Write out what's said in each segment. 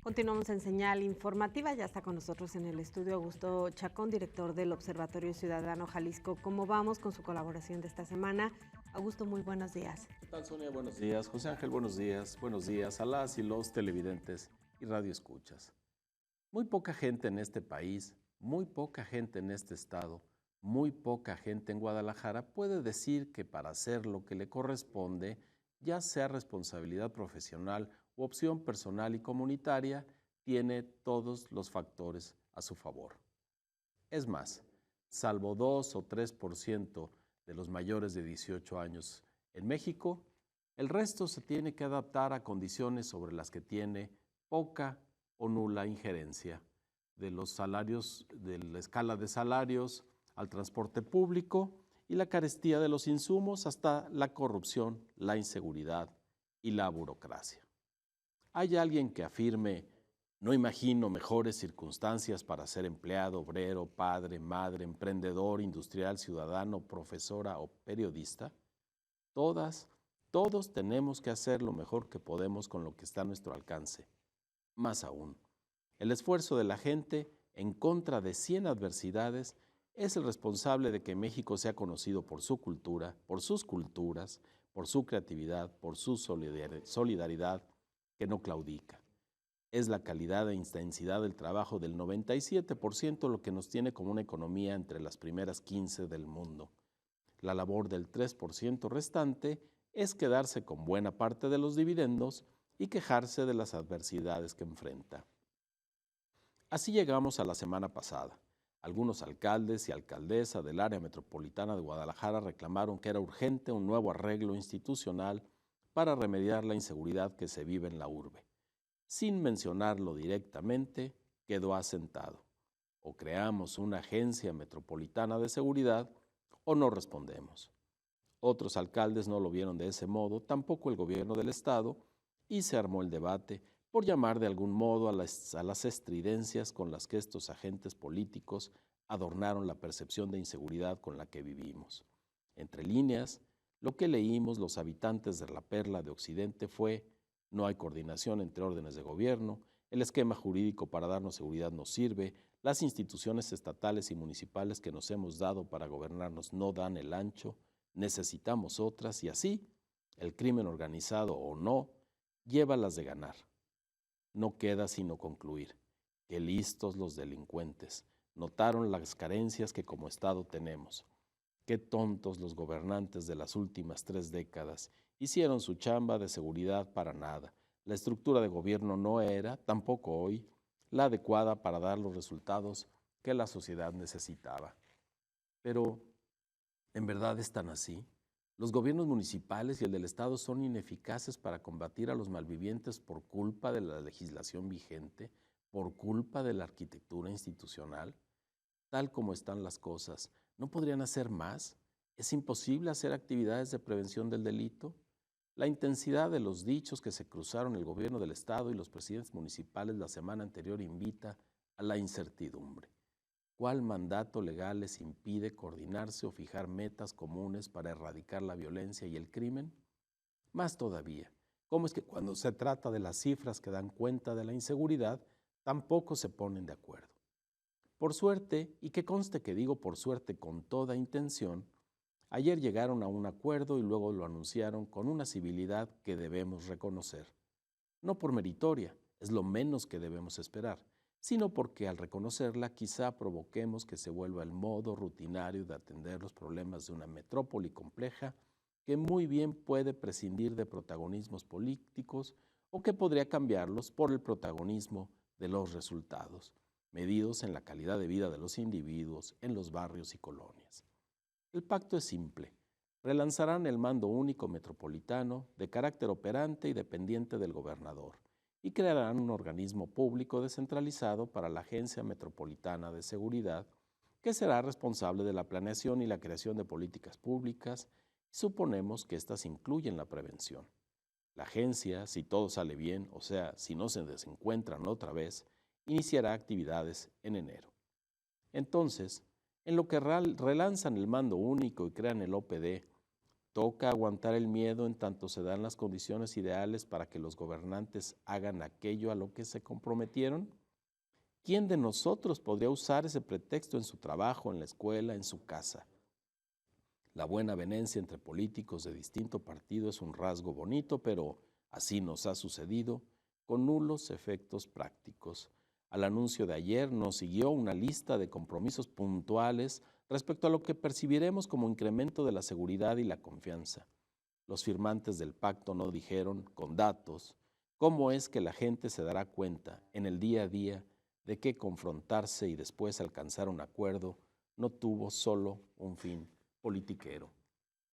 Continuamos en Señal Informativa. Ya está con nosotros en el estudio Augusto Chacón, director del Observatorio Ciudadano Jalisco. ¿Cómo vamos con su colaboración de esta semana? Augusto, muy buenos días. ¿Qué tal, Sonia? Buenos días. José Ángel, buenos días. Buenos días a las y los televidentes y radioescuchas. Muy poca gente en este país, muy poca gente en este estado, muy poca gente en Guadalajara puede decir que para hacer lo que le corresponde, ya sea responsabilidad profesional u opción personal y comunitaria, tiene todos los factores a su favor. Es más, salvo 2 o 3% de los mayores de 18 años en México, el resto se tiene que adaptar a condiciones sobre las que tiene poca o nula injerencia, de los salarios, de la escala de salarios al transporte público y la carestía de los insumos hasta la corrupción, la inseguridad y la burocracia. ¿Hay alguien que afirme: no imagino mejores circunstancias para ser empleado, obrero, padre, madre, emprendedor, industrial, ciudadano, profesora o periodista? Todos tenemos que hacer lo mejor que podemos con lo que está a nuestro alcance. Más aún, el esfuerzo de la gente en contra de 100 adversidades es el responsable de que México sea conocido por su cultura, por sus culturas, por su creatividad, por su solidaridad que no claudica. Es la calidad e intensidad del trabajo del 97% lo que nos tiene como una economía entre las primeras 15 del mundo. La labor del 3% restante es quedarse con buena parte de los dividendos y quejarse de las adversidades que enfrenta. Así llegamos a la semana pasada. Algunos alcaldes y alcaldesa del área metropolitana de Guadalajara reclamaron que era urgente un nuevo arreglo institucional para remediar la inseguridad que se vive en la urbe. Sin mencionarlo directamente, quedó asentado: o creamos una agencia metropolitana de seguridad o no respondemos. Otros alcaldes no lo vieron de ese modo, tampoco el gobierno del estado, y se armó el debate por llamar de algún modo a las estridencias con las que estos agentes políticos adornaron la percepción de inseguridad con la que vivimos. Entre líneas, lo que leímos los habitantes de la Perla de Occidente fue: no hay coordinación entre órdenes de gobierno, el esquema jurídico para darnos seguridad no sirve, las instituciones estatales y municipales que nos hemos dado para gobernarnos no dan el ancho, necesitamos otras, y así, el crimen organizado o no, lleva las de ganar. No queda sino concluir: qué listos los delincuentes, notaron las carencias que como Estado tenemos. Qué tontos los gobernantes de las últimas 3 décadas, hicieron su chamba de seguridad para nada. La estructura de gobierno no era, tampoco hoy, la adecuada para dar los resultados que la sociedad necesitaba. Pero, ¿en verdad es tan así? ¿Los gobiernos municipales y el del Estado son ineficaces para combatir a los malvivientes por culpa de la legislación vigente, por culpa de la arquitectura institucional? Tal como están las cosas, ¿no podrían hacer más? ¿Es imposible hacer actividades de prevención del delito? La intensidad de los dichos que se cruzaron el gobierno del Estado y los presidentes municipales la semana anterior invita a la incertidumbre. ¿Cuál mandato legal les impide coordinarse o fijar metas comunes para erradicar la violencia y el crimen? Más todavía, ¿cómo es que cuando se trata de las cifras que dan cuenta de la inseguridad, tampoco se ponen de acuerdo? Por suerte, y que conste que digo por suerte con toda intención, ayer llegaron a un acuerdo y luego lo anunciaron con una civilidad que debemos reconocer. No por meritoria, es lo menos que debemos esperar, sino porque al reconocerla quizá provoquemos que se vuelva el modo rutinario de atender los problemas de una metrópoli compleja que muy bien puede prescindir de protagonismos políticos o que podría cambiarlos por el protagonismo de los resultados, medidos en la calidad de vida de los individuos en los barrios y colonias. El pacto es simple: relanzarán el mando único metropolitano de carácter operante y dependiente del gobernador, y crearán un organismo público descentralizado para la Agencia Metropolitana de Seguridad, que será responsable de la planeación y la creación de políticas públicas, y suponemos que éstas incluyen la prevención. La agencia, si todo sale bien, o sea, si no se desencuentran otra vez, iniciará actividades en enero. Entonces, en lo que relanzan el mando único y crean el OPD, toca aguantar el miedo en tanto se dan las condiciones ideales para que los gobernantes hagan aquello a lo que se comprometieron? ¿Quién de nosotros podría usar ese pretexto en su trabajo, en la escuela, en su casa? La buena avenencia entre políticos de distinto partido es un rasgo bonito, pero así nos ha sucedido, con nulos efectos prácticos. Al anuncio de ayer nos siguió una lista de compromisos puntuales respecto a lo que percibiremos como incremento de la seguridad y la confianza. Los firmantes del pacto no dijeron, con datos, cómo es que la gente se dará cuenta en el día a día de que confrontarse y después alcanzar un acuerdo no tuvo solo un fin politiquero.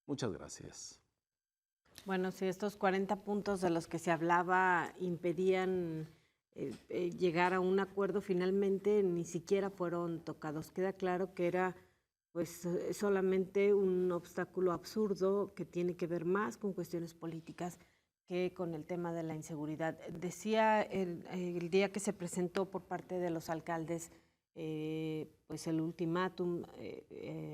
Muchas gracias. Bueno, si estos 40 puntos de los que se hablaba impedían llegar a un acuerdo, finalmente ni siquiera fueron tocados. Queda claro que era pues solamente un obstáculo absurdo que tiene que ver más con cuestiones políticas que con el tema de la inseguridad. Decía el día que se presentó por parte de los alcaldes pues el ultimátum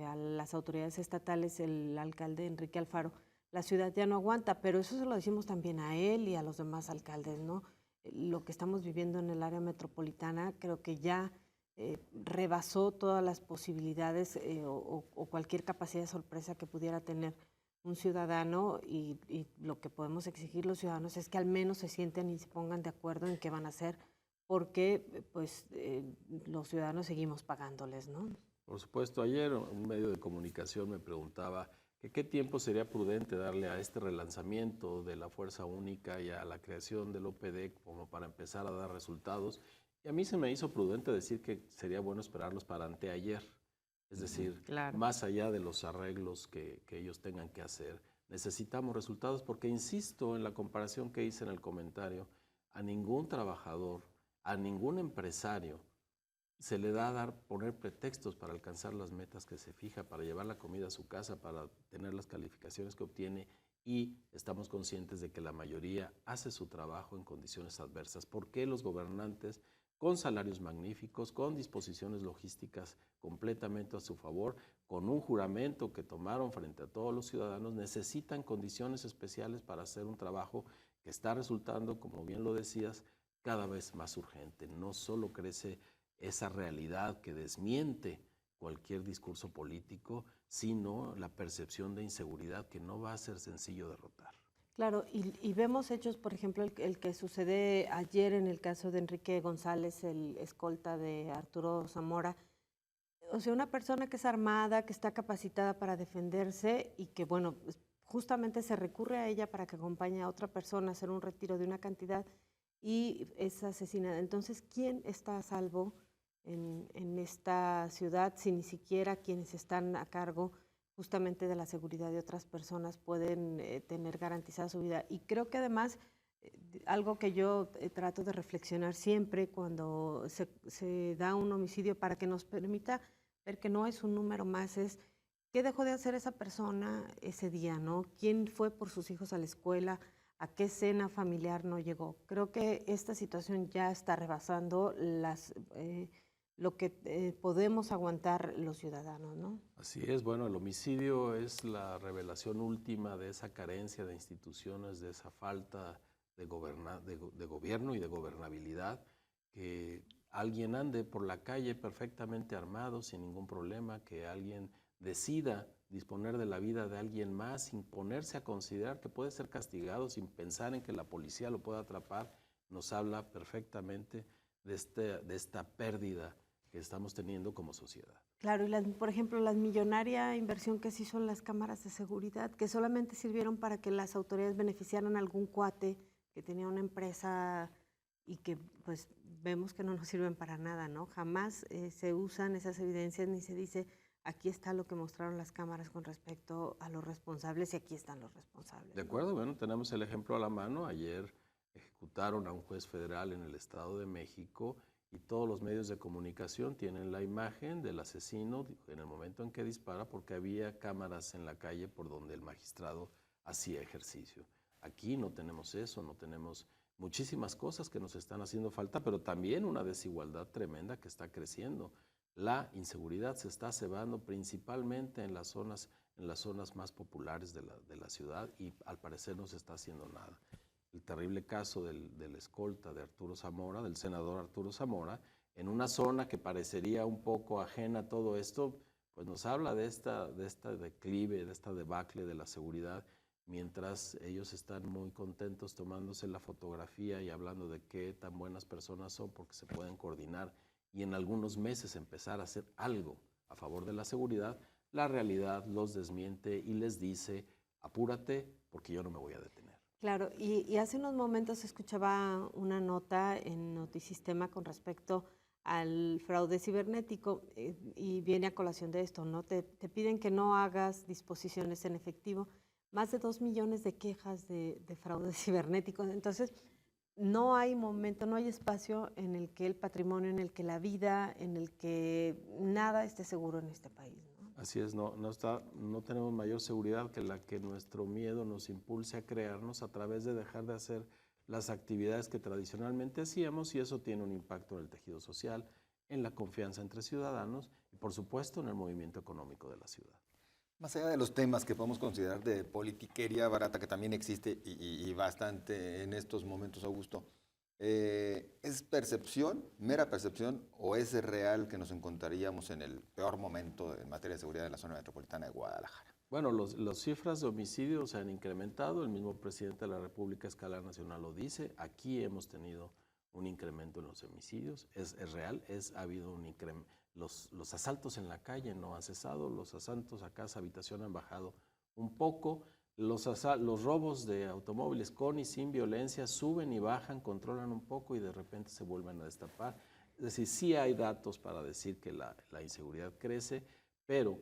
a las autoridades estatales, el alcalde Enrique Alfaro, la ciudad ya no aguanta, pero eso se lo decimos también a él y a los demás alcaldes, ¿no? Lo que estamos viviendo en el área metropolitana creo que ya rebasó todas las posibilidades o cualquier capacidad de sorpresa que pudiera tener un ciudadano y lo que podemos exigir los ciudadanos es que al menos se sienten y se pongan de acuerdo en qué van a hacer, porque pues los ciudadanos seguimos pagándoles, ¿no? Por supuesto, ayer un medio de comunicación me preguntaba que qué tiempo sería prudente darle a este relanzamiento de la Fuerza Única y a la creación del OPD como para empezar a dar resultados. Y a mí se me hizo prudente decir que sería bueno esperarlos para anteayer. Es decir, claro, más allá de los arreglos que ellos tengan que hacer, necesitamos resultados porque, insisto, en la comparación que hice en el comentario, a ningún trabajador, a ningún empresario se le da a poner pretextos para alcanzar las metas que se fija, para llevar la comida a su casa, para tener las calificaciones que obtiene, y estamos conscientes de que la mayoría hace su trabajo en condiciones adversas. ¿Por qué los gobernantes, con salarios magníficos, con disposiciones logísticas completamente a su favor, con un juramento que tomaron frente a todos los ciudadanos, necesitan condiciones especiales para hacer un trabajo que está resultando, como bien lo decías, cada vez más urgente? No solo crece esa realidad que desmiente cualquier discurso político, sino la percepción de inseguridad que no va a ser sencillo derrotar. Claro, y vemos hechos, por ejemplo, el que sucede ayer en el caso de Enrique González, el escolta de Arturo Zamora. O sea, una persona que es armada, que está capacitada para defenderse y que, bueno, justamente se recurre a ella para que acompañe a otra persona a hacer un retiro de una cantidad y es asesinada. Entonces, ¿quién está a salvo en esta ciudad si ni siquiera quienes están a cargo justamente de la seguridad de otras personas pueden tener garantizada su vida? Y creo que además algo que yo trato de reflexionar siempre cuando se da un homicidio para que nos permita ver que no es un número más, es qué dejó de hacer esa persona ese día, ¿no? ¿Quién fue por sus hijos a la escuela? ¿A qué cena familiar no llegó? Creo que esta situación ya está rebasando lo que podemos aguantar los ciudadanos, ¿no? Así es, bueno, el homicidio es la revelación última de esa carencia de instituciones, de esa falta de gobierno y de gobernabilidad, que alguien ande por la calle perfectamente armado, sin ningún problema, que alguien decida disponer de la vida de alguien más sin ponerse a considerar que puede ser castigado, sin pensar en que la policía lo pueda atrapar, nos habla perfectamente de esta pérdida que estamos teniendo como sociedad. Claro, y por ejemplo, la millonaria inversión que se hizo en las cámaras de seguridad, que solamente sirvieron para que las autoridades beneficiaran a algún cuate que tenía una empresa y que pues vemos que no nos sirven para nada, ¿no? Jamás se usan esas evidencias ni se dice aquí está lo que mostraron las cámaras con respecto a los responsables y aquí están los responsables. De acuerdo, ¿no? Bueno, tenemos el ejemplo a la mano. Ayer ejecutaron a un juez federal en el Estado de México y todos los medios de comunicación tienen la imagen del asesino en el momento en que dispara porque había cámaras en la calle por donde el magistrado hacía ejercicio. Aquí no tenemos eso, no tenemos muchísimas cosas que nos están haciendo falta, pero también una desigualdad tremenda que está creciendo. La inseguridad se está cebando principalmente en las zonas en las zonas más populares de la ciudad y al parecer no se está haciendo nada. El terrible caso del escolta de Arturo Zamora, del senador Arturo Zamora, en una zona que parecería un poco ajena a todo esto, pues nos habla de esta declive, de esta debacle de la seguridad, mientras ellos están muy contentos tomándose la fotografía y hablando de qué tan buenas personas son porque se pueden coordinar y en algunos meses empezar a hacer algo a favor de la seguridad. La realidad los desmiente y les dice, apúrate porque yo no me voy a detener. Claro, y hace unos momentos escuchaba una nota en Notisistema con respecto al fraude cibernético y viene a colación de esto, ¿no? Te piden que no hagas disposiciones en efectivo, más de 2 millones de quejas de fraude cibernético, entonces no hay momento, no hay espacio en el que el patrimonio, en el que la vida, en el que nada esté seguro en este país, ¿no? Así es, no tenemos mayor seguridad que la que nuestro miedo nos impulse a crearnos a través de dejar de hacer las actividades que tradicionalmente hacíamos y eso tiene un impacto en el tejido social, en la confianza entre ciudadanos y por supuesto en el movimiento económico de la ciudad. Más allá de los temas que podemos considerar de politiquería barata, que también existe y bastante en estos momentos, Augusto, ¿es percepción, mera percepción, o es real que nos encontraríamos en el peor momento en materia de seguridad de la zona metropolitana de Guadalajara? Bueno, las cifras de homicidios se han incrementado, el mismo presidente de la República a escala nacional lo dice, aquí hemos tenido un incremento en los homicidios, es real, ha habido un incremento. Los asaltos en la calle no han cesado, los asaltos a casa, habitación han bajado un poco, los robos de automóviles con y sin violencia suben y bajan, controlan un poco y de repente se vuelven a destapar. Es decir, sí hay datos para decir que la inseguridad crece, pero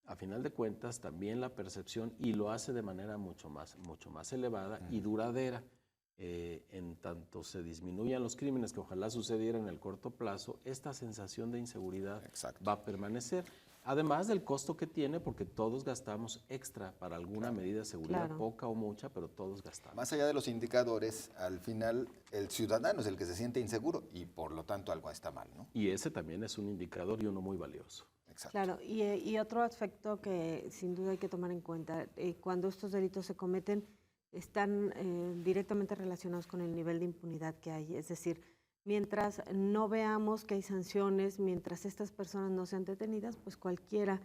a final de cuentas también la percepción, y lo hace de manera mucho más elevada y duradera, en tanto se disminuyan los crímenes, que ojalá sucediera en el corto plazo, esta sensación de inseguridad va a permanecer. Además del costo que tiene, porque todos gastamos extra para alguna medida de seguridad, poca o mucha, pero todos gastamos. Más allá de los indicadores, al final el ciudadano es el que se siente inseguro y por lo tanto algo está mal, ¿no? Y ese también es un indicador y uno muy valioso. Exacto. Claro, y otro aspecto que sin duda hay que tomar en cuenta, cuando estos delitos se cometen, están directamente relacionados con el nivel de impunidad que hay. Es decir, mientras no veamos que hay sanciones, mientras estas personas no sean detenidas, pues cualquiera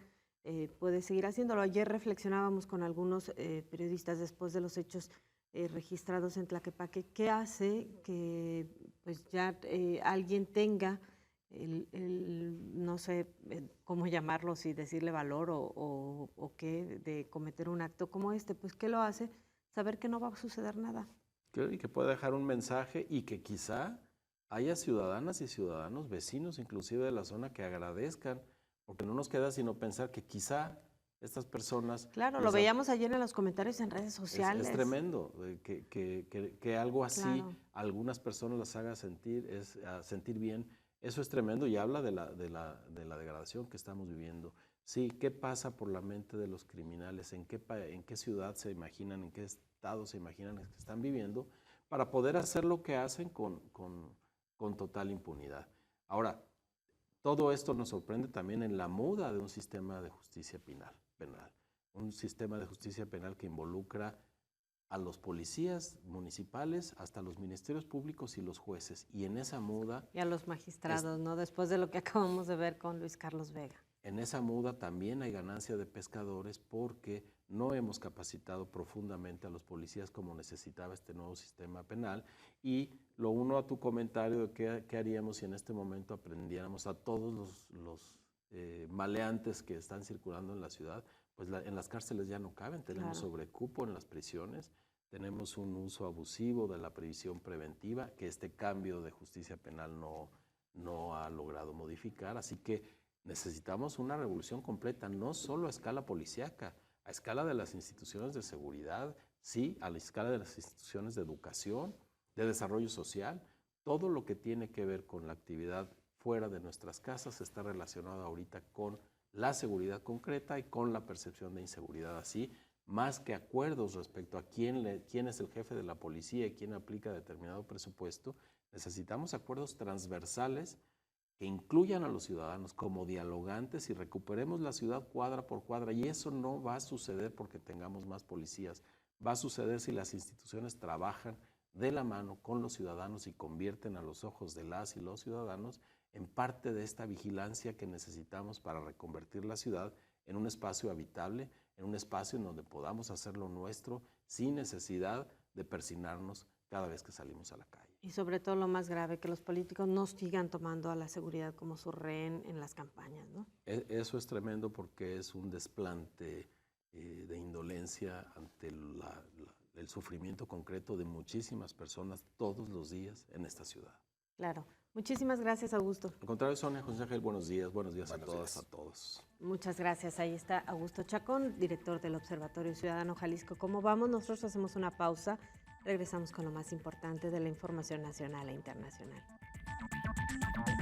puede seguir haciéndolo. Ayer reflexionábamos con algunos periodistas después de los hechos registrados en Tlaquepaque, ¿qué hace que pues ya alguien tenga no sé cómo llamarlo, si decirle valor o qué, de cometer un acto como este? Pues ¿qué lo hace? Saber que no va a suceder nada. Y que pueda dejar un mensaje y que quizá haya ciudadanas y ciudadanos, vecinos inclusive de la zona, que agradezcan, porque no nos queda sino pensar que quizá estas personas... Claro, lo veíamos ayer en los comentarios en redes sociales. Es tremendo que algo así algunas personas las haga sentir bien. Eso es tremendo y habla de la degradación que estamos viviendo. Sí, ¿qué pasa por la mente de los criminales? ¿En qué ciudad se imaginan, en qué estado se imaginan que están viviendo para poder hacer lo que hacen con total impunidad? Ahora, todo esto nos sorprende también en la muda de un sistema de justicia penal. Un sistema de justicia penal que involucra a los policías municipales, hasta los ministerios públicos y los jueces. Y en esa muda... Y a los magistrados, ¿no? Después de lo que acabamos de ver con Luis Carlos Vega. En esa muda también hay ganancia de pescadores porque no hemos capacitado profundamente a los policías como necesitaba este nuevo sistema penal. Y lo uno a tu comentario de qué haríamos si en este momento aprendiéramos a todos los maleantes que están circulando en la ciudad, pues en las cárceles ya no caben, tenemos sobrecupo en las prisiones, tenemos un uso abusivo de la previsión preventiva que este cambio de justicia penal no ha logrado modificar, así que necesitamos una revolución completa, no solo a escala policíaca, a escala de las instituciones de seguridad, sí, a la escala de las instituciones de educación, de desarrollo social, todo lo que tiene que ver con la actividad fuera de nuestras casas está relacionado ahorita con la seguridad concreta y con la percepción de inseguridad. Así, más que acuerdos respecto a quién es el jefe de la policía y quién aplica determinado presupuesto, necesitamos acuerdos transversales que incluyan a los ciudadanos como dialogantes y recuperemos la ciudad cuadra por cuadra. Y eso no va a suceder porque tengamos más policías. Va a suceder si las instituciones trabajan de la mano con los ciudadanos y convierten a los ojos de las y los ciudadanos en parte de esta vigilancia que necesitamos para reconvertir la ciudad en un espacio habitable, en un espacio en donde podamos hacer lo nuestro sin necesidad de persignarnos cada vez que salimos a la calle. Y sobre todo lo más grave, que los políticos no sigan tomando a la seguridad como su rehén en las campañas, ¿no? Eso es tremendo porque es un desplante de indolencia ante el sufrimiento concreto de muchísimas personas todos los días en esta ciudad. Claro. Muchísimas gracias, Augusto. Al contrario, Sonia, José Ángel, buenos días a todas, días. a todos. Muchas gracias. Ahí está Augusto Chacón, director del Observatorio Ciudadano Jalisco. ¿Cómo vamos? Nosotros hacemos una pausa. Regresamos con lo más importante de la información nacional e internacional.